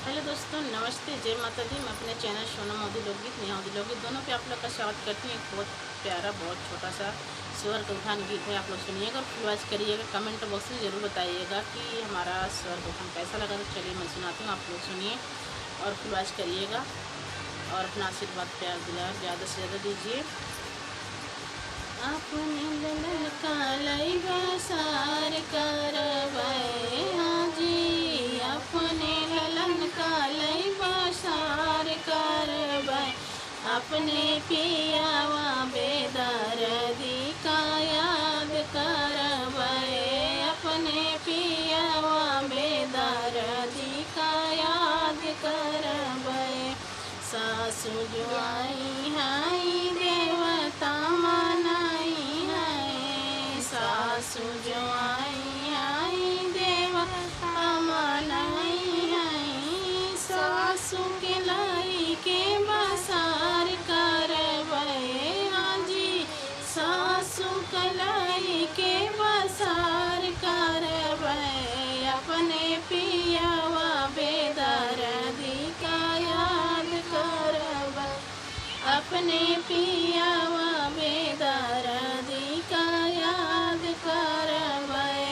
Hello दोस्तों, नमस्ते, जय माता दी। मैं अपने चैनल सोनम मोदी लोकगीत, नेहा मोदी लोकगीत दोनों पे आप लोग का स्वागत करती हूँ। एक बहुत प्यारा, बहुत छोटा सा स्वर गौठान गीत है। आप लोग सुनिएगा और फुलवाच करिएगा। कमेंट बॉक्स में ज़रूर बताइएगा कि हमारा स्वर गौठान कैसा लगा। तो चलिए मैं सुनाती हूँ, आप लोग सुनिए और फुलवाच करिएगा और अपना आशीर्वाद प्यार दिला ज़्यादा से ज़्यादा दीजिए। अपने ललन कालई बसार करबै हाजी, अपने ललन कालई बसार करबै, अपने पियावा बेदर्दी का याद करबै, अपने पियावा बेदर्दी का याद करबै। सासु जो आई हाई देवता मनाई है, सासु जो आई देवता मनाई है, सासु के लाई के बसार करबै हाजी, सासु के लाई के बसार करबै, अपने पियावा बेदर्दी का याद करबै, अपने पियावा बेदर्दी का याद करबै,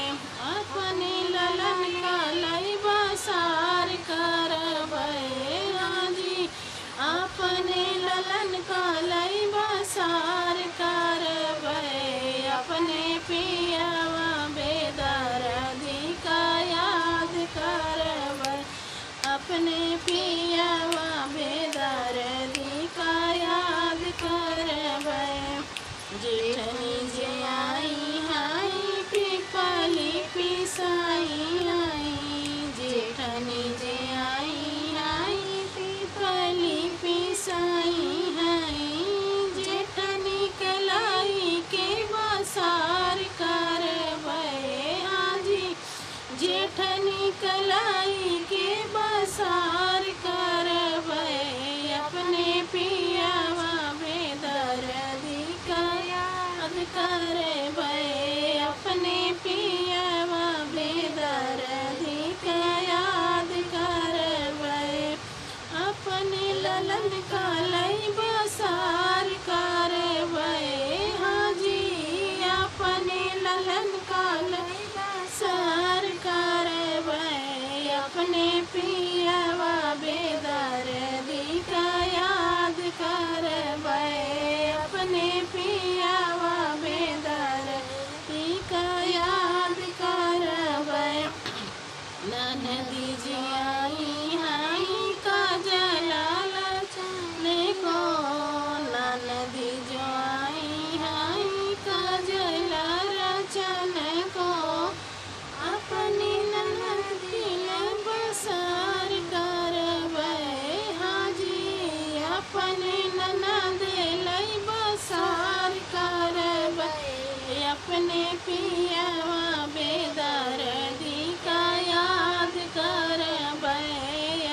अपने ललन कालई बसार करबै हाजी, अपने ललन कालई बसार करबै, अपने पियावा बेदर्दी का याद करबै, अपने पियावा बेदर्दी का याद करबै। जेठनी जे आई हाई पिपली पिसाई आई, जेठनी जे आई हाई पिपली पिसाई आई, जेठनी कलाई के बसार करबै हाजी, जेठनी कलाई के बसार करबै, अपने पियावा बेदर्दी का याद करबै, अपने पियावा बेदर्दी का याद करबै, अपने ललन कालई बसार करबै हाजी, अपने ललन कालई बसार करबै, अपने पियावा बेदर्दी का याद करबै, अपने पियावा बेदर्दी का याद करबै। ननदी जी आई हाई काजल लचने को, ननदी जो आई हाई काजल रचन को, अपनी ननदी बसार करबै हाजी, अपने ननद लई बसार करबै, अपने पियावा बेदर्दी का याद करबै,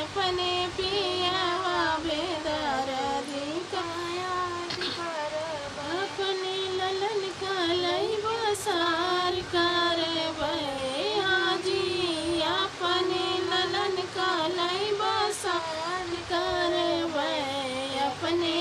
अपने पियावा बेदर्दी का याद करबै, अपने ललन कालई बसार करबै हाजी, अपने ललन कालई बसार करबै, अपने